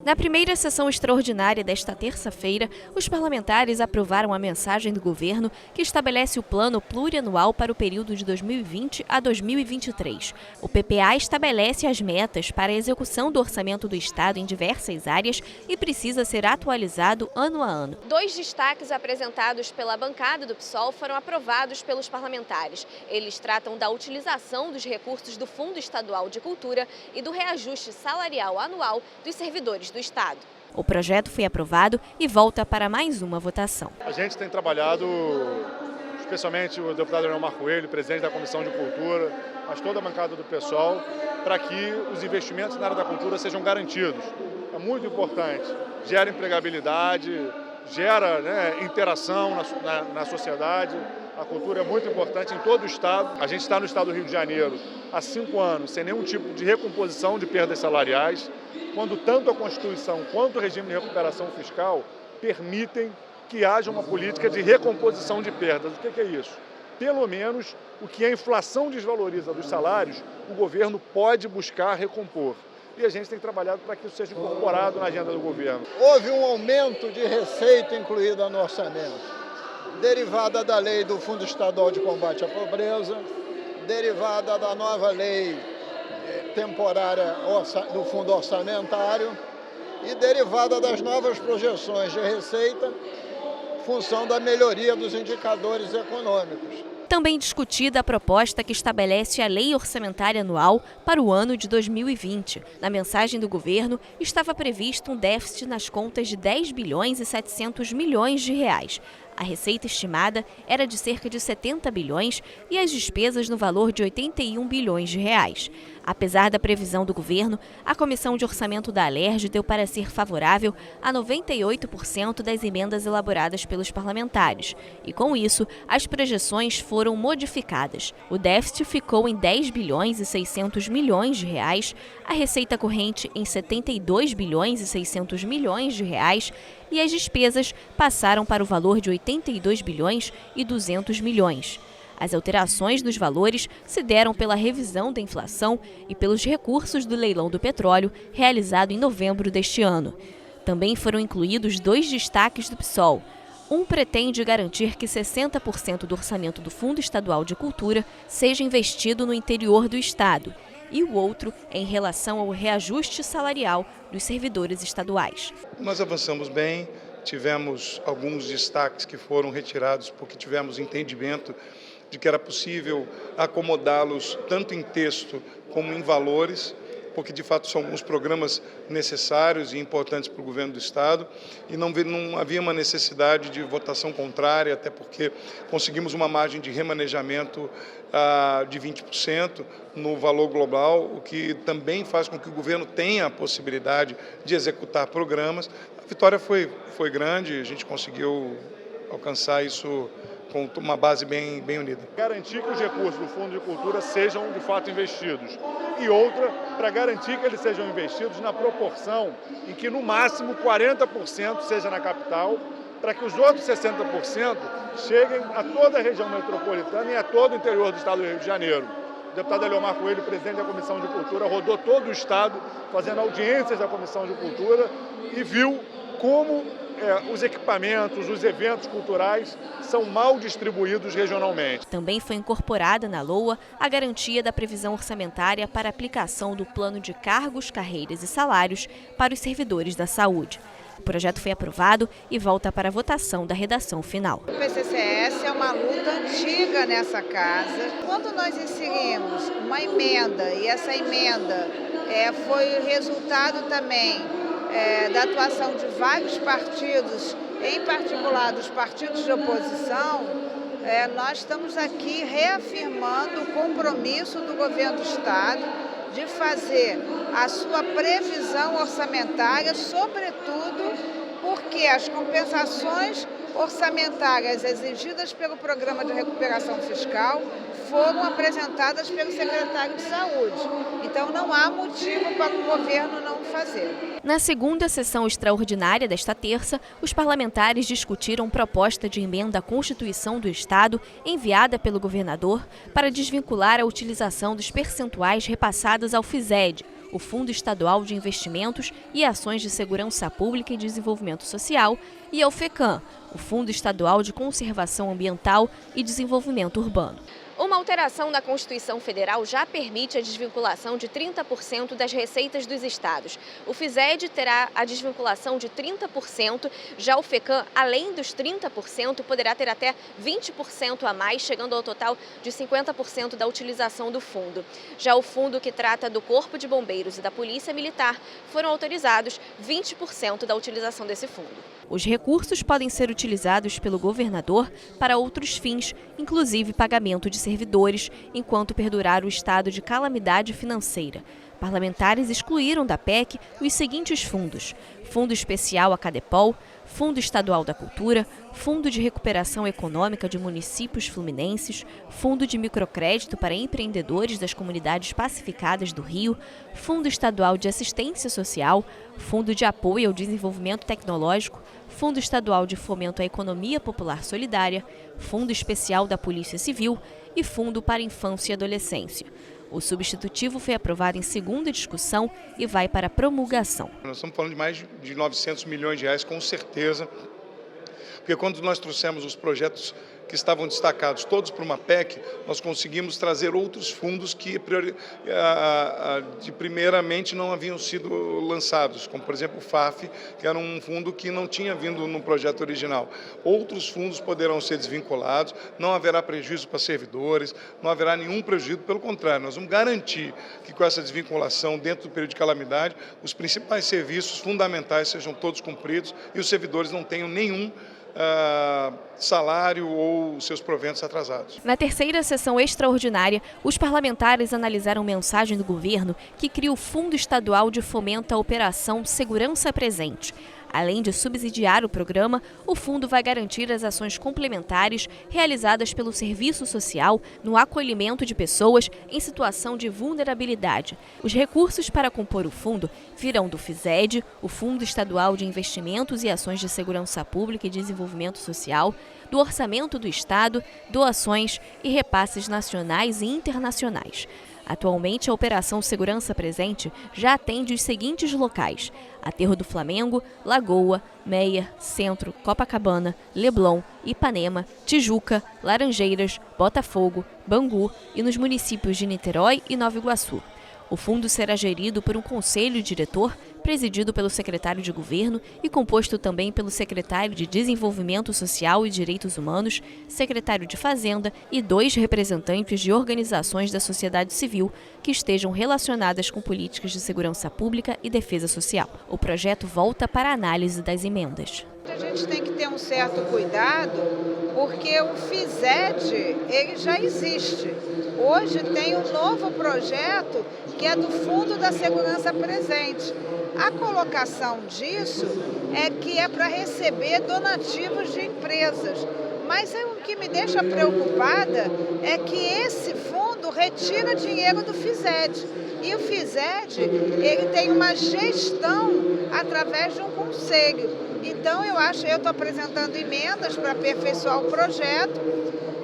Na primeira sessão extraordinária desta terça-feira, os parlamentares aprovaram a mensagem do governo que estabelece o plano plurianual para o período de 2020 a 2023. O PPA estabelece as metas para a execução do orçamento do Estado em diversas áreas e precisa ser atualizado ano a ano. Dois destaques apresentados pela bancada do PSOL foram aprovados pelos parlamentares. Eles tratam da utilização dos recursos do Fundo Estadual de Cultura e do reajuste salarial anual dos servidores do Estado. O projeto foi aprovado e volta para mais uma votação. A gente tem trabalhado, especialmente o deputado Leomar Coelho, presidente da Comissão de Cultura, mas toda a bancada do PSOL, para que os investimentos na área da cultura sejam garantidos. É muito importante, gera empregabilidade, gera interação na sociedade. A cultura é muito importante em todo o Estado. A gente está no Estado do Rio de Janeiro há 5 anos, sem nenhum tipo de recomposição de perdas salariais, quando tanto a Constituição quanto o regime de recuperação fiscal permitem que haja uma política de recomposição de perdas. O que é isso? Pelo menos o que a inflação desvaloriza dos salários, o governo pode buscar recompor. E a gente tem trabalhado para que isso seja incorporado na agenda do governo. Houve um aumento de receita incluída no orçamento, derivada da lei do Fundo Estadual de Combate à Pobreza, derivada da nova lei temporária do Fundo Orçamentário e derivada das novas projeções de receita, função da melhoria dos indicadores econômicos. Também discutida a proposta que estabelece a Lei Orçamentária Anual para o ano de 2020. Na mensagem do governo, estava previsto um déficit nas contas de 10 bilhões e 700 milhões de reais. A receita estimada era de cerca de 70 bilhões e as despesas no valor de 81 bilhões de reais. Apesar da previsão do governo, a Comissão de Orçamento da Alerj deu parecer favorável a 98% das emendas elaboradas pelos parlamentares. E com isso, as projeções foram modificadas. O déficit ficou em 10 bilhões e 600 milhões de reais, a receita corrente em 72 bilhões e 600 milhões de reais e as despesas passaram para o valor de 82 bilhões e 200 milhões. As alterações nos valores se deram pela revisão da inflação e pelos recursos do leilão do petróleo realizado em novembro deste ano. Também foram incluídos 2 destaques do PSOL. Um pretende garantir que 60% do orçamento do Fundo Estadual de Cultura seja investido no interior do Estado, e o outro em relação ao reajuste salarial dos servidores estaduais. Nós avançamos bem, tivemos alguns destaques que foram retirados porque tivemos entendimento de que era possível acomodá-los tanto em texto como em valores, porque de fato são alguns programas necessários e importantes para o governo do Estado e não havia uma necessidade de votação contrária, até porque conseguimos uma margem de remanejamento de 20% no valor global, o que também faz com que o governo tenha a possibilidade de executar programas. A vitória foi grande, a gente conseguiu alcançar isso com uma base bem unida. Garantir que os recursos do Fundo de Cultura sejam de fato investidos. E outra, para garantir que eles sejam investidos na proporção em que no máximo 40% seja na capital, para que os outros 60% cheguem a toda a região metropolitana e a todo o interior do Estado do Rio de Janeiro. O deputado Leomar Coelho, presidente da Comissão de Cultura, rodou todo o Estado fazendo audiências da Comissão de Cultura e viu como os equipamentos, os eventos culturais são mal distribuídos regionalmente. Também foi incorporada na LOA a garantia da previsão orçamentária para aplicação do plano de cargos, carreiras e salários para os servidores da saúde. O projeto foi aprovado e volta para a votação da redação final. O PCCS é uma luta antiga nessa casa. Quando nós inserimos uma emenda, e essa emenda foi resultado também da atuação de vários partidos, em particular dos partidos de oposição, nós estamos aqui reafirmando o compromisso do governo do Estado de fazer a sua previsão orçamentária, sobretudo porque as compensações orçamentárias exigidas pelo Programa de Recuperação Fiscal foram apresentadas pelo secretário de Saúde. Então, não há motivo para o governo não fazer. Na segunda sessão extraordinária desta terça, os parlamentares discutiram proposta de emenda à Constituição do Estado enviada pelo governador para desvincular a utilização dos percentuais repassados ao FISED. o Fundo Estadual de Investimentos e Ações de Segurança Pública e Desenvolvimento Social, e ao FECAM, o Fundo Estadual de Conservação Ambiental e Desenvolvimento Urbano. Uma alteração na Constituição Federal já permite a desvinculação de 30% das receitas dos estados. O FISED terá a desvinculação de 30%, já o FECAM, além dos 30%, poderá ter até 20% a mais, chegando ao total de 50% da utilização do fundo. Já o fundo que trata do Corpo de Bombeiros e da Polícia Militar foram autorizados 20% da utilização desse fundo. Os recursos podem ser utilizados pelo governador para outros fins, inclusive pagamento de servidores, enquanto perdurar o estado de calamidade financeira. Parlamentares excluíram da PEC os seguintes fundos: Fundo Especial Acadepol, Fundo Estadual da Cultura, Fundo de Recuperação Econômica de Municípios Fluminenses, Fundo de Microcrédito para Empreendedores das Comunidades Pacificadas do Rio, Fundo Estadual de Assistência Social, Fundo de Apoio ao Desenvolvimento Tecnológico, Fundo Estadual de Fomento à Economia Popular Solidária, Fundo Especial da Polícia Civil e Fundo para Infância e Adolescência. O substitutivo foi aprovado em segunda discussão e vai para promulgação. Nós estamos falando de mais de 900 milhões de reais, com certeza, porque quando nós trouxemos os projetos que estavam destacados todos para uma PEC, nós conseguimos trazer outros fundos que primeiramente não haviam sido lançados, como por exemplo o FAF, que era um fundo que não tinha vindo no projeto original. Outros fundos poderão ser desvinculados, não haverá prejuízo para servidores, não haverá nenhum prejuízo, pelo contrário, nós vamos garantir que com essa desvinculação dentro do período de calamidade, os principais serviços fundamentais sejam todos cumpridos e os servidores não tenham nenhum salário ou seus proventos atrasados. Na terceira sessão extraordinária, os parlamentares analisaram mensagem do governo que cria o Fundo Estadual de Fomento à Operação Segurança Presente. Além de subsidiar o programa, o fundo vai garantir as ações complementares realizadas pelo Serviço Social no acolhimento de pessoas em situação de vulnerabilidade. Os recursos para compor o fundo virão do FISED, o Fundo Estadual de Investimentos e Ações de Segurança Pública e Desenvolvimento Social, do Orçamento do Estado, doações e repasses nacionais e internacionais. Atualmente, a Operação Segurança Presente já atende os seguintes locais: Aterro do Flamengo, Lagoa, Meia, Centro, Copacabana, Leblon, Ipanema, Tijuca, Laranjeiras, Botafogo, Bangu e nos municípios de Niterói e Nova Iguaçu. O fundo será gerido por um conselho diretor, presidido pelo secretário de Governo e composto também pelo secretário de Desenvolvimento Social e Direitos Humanos, secretário de Fazenda e 2 representantes de organizações da sociedade civil que estejam relacionadas com políticas de segurança pública e defesa social. O projeto volta para a análise das emendas. A gente tem que ter um certo cuidado, porque o FISED ele já existe. Hoje tem um novo projeto que é do Fundo da Segurança Presente. A colocação disso é que é para receber donativos de empresas. Mas o que me deixa preocupada é que esse fundo retira dinheiro do FISED. E o FISED ele tem uma gestão através de um conselho. Então, eu estou apresentando emendas para aperfeiçoar o projeto.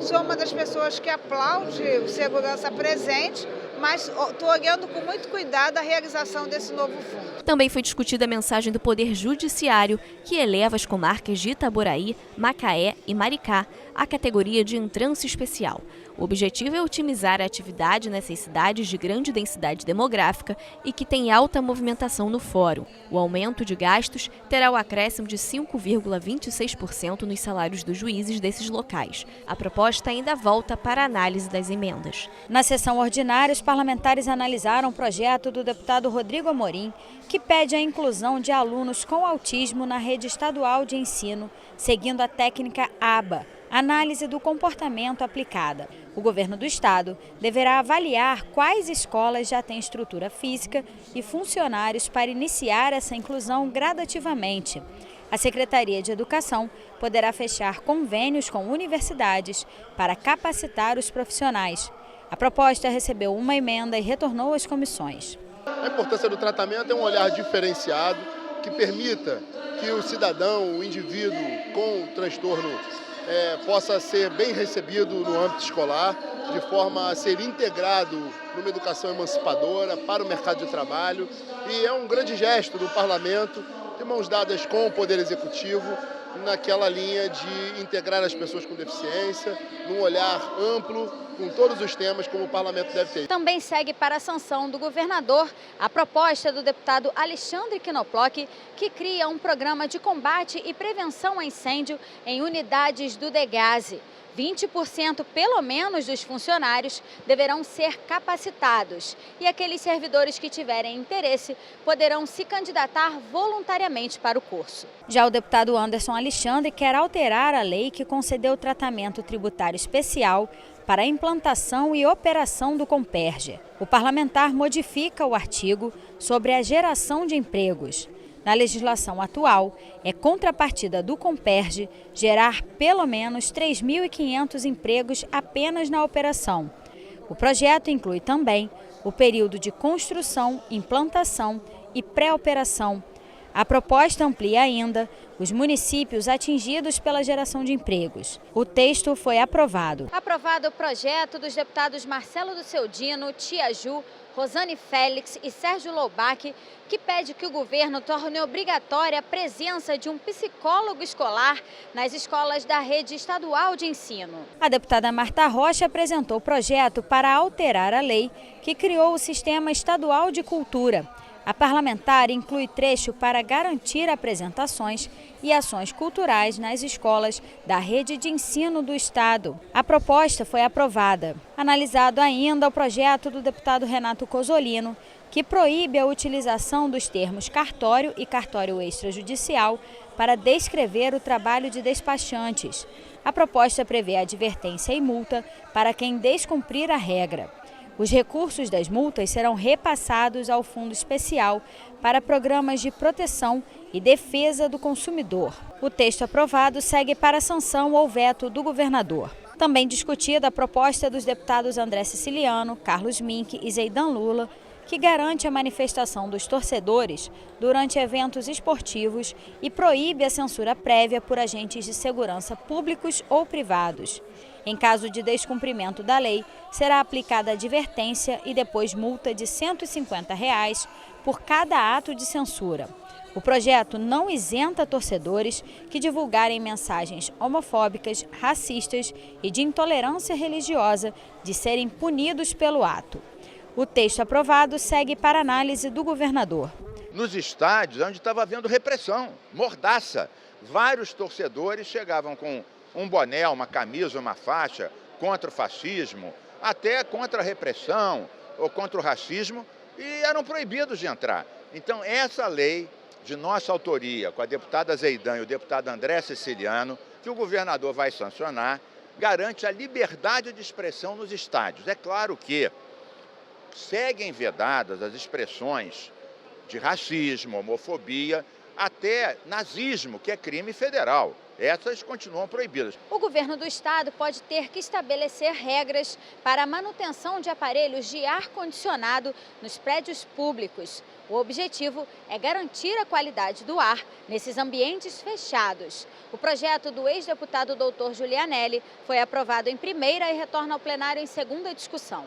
Sou uma das pessoas que aplaude o Segurança Presente, mas estou olhando com muito cuidado a realização desse novo fundo. Também foi discutida a mensagem do Poder Judiciário, que eleva as comarcas de Itaboraí, Macaé e Maricá à categoria de entrância especial. O objetivo é otimizar a atividade nessas cidades de grande densidade demográfica e que têm alta movimentação no fórum. O aumento de gastos terá o acréscimo de 5,26% nos salários dos juízes desses locais. A proposta ainda volta para a análise das emendas. Na sessão ordinária, os parlamentares analisaram o projeto do deputado Rodrigo Amorim, que pede a inclusão de alunos com autismo na rede estadual de ensino, seguindo a técnica ABA, Análise do Comportamento Aplicada. O governo do estado deverá avaliar quais escolas já têm estrutura física e funcionários para iniciar essa inclusão gradativamente. A Secretaria de Educação poderá fechar convênios com universidades para capacitar os profissionais. A proposta recebeu uma emenda e retornou às comissões. A importância do tratamento é um olhar diferenciado que permita que o cidadão, o indivíduo com transtorno possa ser bem recebido no âmbito escolar, de forma a ser integrado numa educação emancipadora para o mercado de trabalho. E é um grande gesto do Parlamento, de mãos dadas com o Poder Executivo, naquela linha de integrar as pessoas com deficiência, num olhar amplo, com todos os temas como o Parlamento deve ter. Também segue para a sanção do governador a proposta do deputado Alexandre Knoploch, que cria um programa de combate e prevenção a incêndio em unidades do Degase. 20% pelo menos dos funcionários deverão ser capacitados e aqueles servidores que tiverem interesse poderão se candidatar voluntariamente para o curso. Já o deputado Anderson Alexandre quer alterar a lei que concedeu tratamento tributário especial para a implantação e operação do Comperge. O parlamentar modifica o artigo sobre a geração de empregos. Na legislação atual, é contrapartida do Comperge gerar pelo menos 3.500 empregos apenas na operação. O projeto inclui também o período de construção, implantação e pré-operação. A proposta amplia ainda os municípios atingidos pela geração de empregos. O texto foi aprovado. Aprovado o projeto dos deputados Marcelo do Seudino, Tia Ju, Rosane Félix e Sérgio Loubach, que pede que o governo torne obrigatória a presença de um psicólogo escolar nas escolas da rede estadual de ensino. A deputada Marta Rocha apresentou o projeto para alterar a lei que criou o Sistema Estadual de Cultura. A parlamentar inclui trecho para garantir apresentações e ações culturais nas escolas da rede de ensino do Estado. A proposta foi aprovada. Analisado ainda o projeto do deputado Renato Cozzolino, que proíbe a utilização dos termos cartório e cartório extrajudicial para descrever o trabalho de despachantes. A proposta prevê advertência e multa para quem descumprir a regra. Os recursos das multas serão repassados ao Fundo Especial para programas de proteção e defesa do consumidor. O texto aprovado segue para a sanção ou veto do governador. Também discutida a proposta dos deputados André Siciliano, Carlos Mink e Zeidan Lula, que garante a manifestação dos torcedores durante eventos esportivos e proíbe a censura prévia por agentes de segurança públicos ou privados. Em caso de descumprimento da lei, será aplicada advertência e depois multa de R$ 150 por cada ato de censura. O projeto não isenta torcedores que divulgarem mensagens homofóbicas, racistas e de intolerância religiosa de serem punidos pelo ato. O texto aprovado segue para análise do governador. Nos estádios, onde estava havendo repressão, mordaça, vários torcedores chegavam com um boné, uma camisa, uma faixa contra o fascismo, até contra a repressão ou contra o racismo, e eram proibidos de entrar. Então, essa lei de nossa autoria, com a deputada Zeidan e o deputado André Siciliano, que o governador vai sancionar, garante a liberdade de expressão nos estádios. É claro que seguem vedadas as expressões de racismo, homofobia, até nazismo, que é crime federal. Essas continuam proibidas. O governo do estado pode ter que estabelecer regras para a manutenção de aparelhos de ar-condicionado nos prédios públicos. O objetivo é garantir a qualidade do ar nesses ambientes fechados. O projeto do ex-deputado Dr. Giulianelli foi aprovado em primeira e retorna ao plenário em segunda discussão.